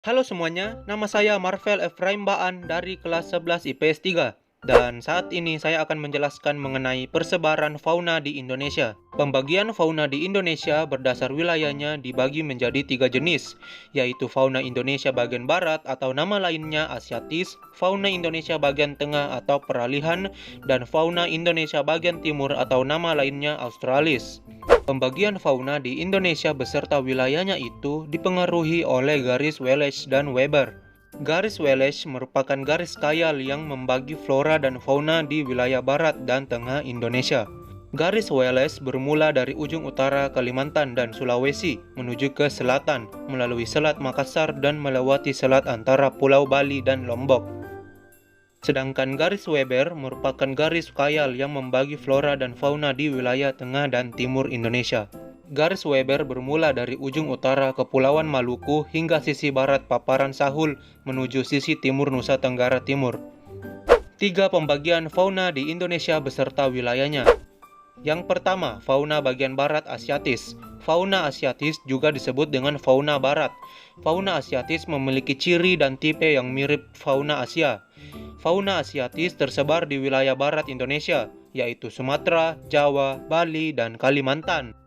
Halo semuanya, nama saya Marvel Efraim Baan dari kelas 11 IPS 3. Dan saat ini saya akan menjelaskan mengenai persebaran fauna di Indonesia. Pembagian fauna di Indonesia berdasar wilayahnya dibagi menjadi 3 jenis, yaitu fauna Indonesia bagian barat atau nama lainnya Asiatis, fauna Indonesia bagian tengah atau peralihan, dan fauna Indonesia bagian timur atau nama lainnya Australis. Pembagian fauna di Indonesia beserta wilayahnya itu dipengaruhi oleh garis Wallace dan Weber. Garis Wallace merupakan garis khayal yang membagi flora dan fauna di wilayah barat dan tengah Indonesia. Garis Wallace bermula dari ujung utara Kalimantan dan Sulawesi menuju ke selatan melalui Selat Makassar dan melewati selat antara Pulau Bali dan Lombok. Sedangkan garis Weber merupakan garis khayal yang membagi flora dan fauna di wilayah tengah dan timur Indonesia. Garis Weber bermula dari ujung utara Kepulauan Maluku hingga sisi barat paparan Sahul menuju sisi timur Nusa Tenggara Timur. 3 pembagian fauna di Indonesia beserta wilayahnya. Yang pertama, fauna bagian barat Asiatis. Fauna Asiatis juga disebut dengan fauna barat. Fauna Asiatis memiliki ciri dan tipe yang mirip fauna Asia. Fauna Asiatis tersebar di wilayah barat Indonesia, yaitu Sumatera, Jawa, Bali, dan Kalimantan.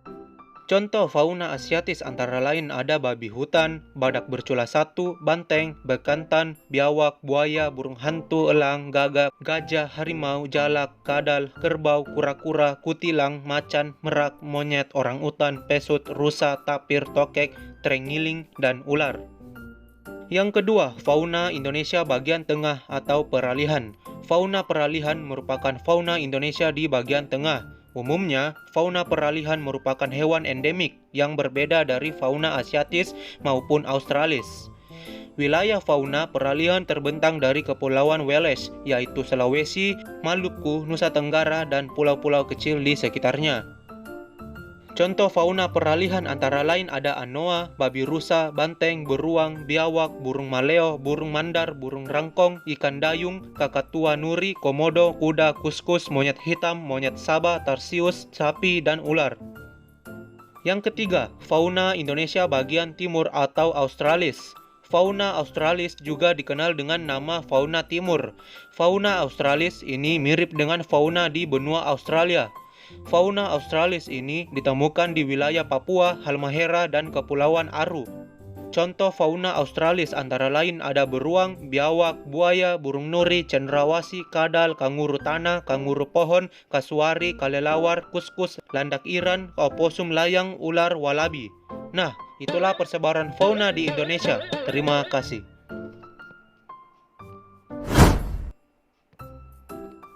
Contoh fauna Asiatis antara lain ada babi hutan, badak bercula satu, banteng, bekantan, biawak, buaya, burung hantu, elang, gagak, gajah, harimau, jalak, kadal, kerbau, kura-kura, kutilang, macan, merak, monyet, orangutan, pesut, rusa, tapir, tokek, trengiling, dan ular. Yang kedua, fauna Indonesia bagian tengah atau peralihan. Fauna peralihan merupakan fauna Indonesia di bagian tengah. Umumnya, fauna peralihan merupakan hewan endemik yang berbeda dari fauna Asiatis maupun Australis. Wilayah fauna peralihan terbentang dari Kepulauan Wallace, yaitu Sulawesi, Maluku, Nusa Tenggara, dan pulau-pulau kecil di sekitarnya. Contoh fauna peralihan antara lain ada anoa, babi rusa, banteng, beruang, biawak, burung maleo, burung mandar, burung rangkong, ikan dayung, kakatua nuri, komodo, kuda, kuskus, monyet hitam, monyet sabah, tarsius, sapi, dan ular. Yang ketiga, fauna Indonesia bagian timur atau Australis. Fauna Australis juga dikenal dengan nama fauna timur. Fauna Australis ini mirip dengan fauna di benua Australia. Fauna Australis ini ditemukan di wilayah Papua, Halmahera, dan Kepulauan Aru. Contoh fauna Australis antara lain ada beruang, biawak, buaya, burung nuri, cendrawasih, kadal, kanguru tanah, kanguru pohon, kasuari, kelelawar, kuskus, landak iran, oposum layang, ular, walabi. Nah, itulah persebaran fauna di Indonesia. Terima kasih.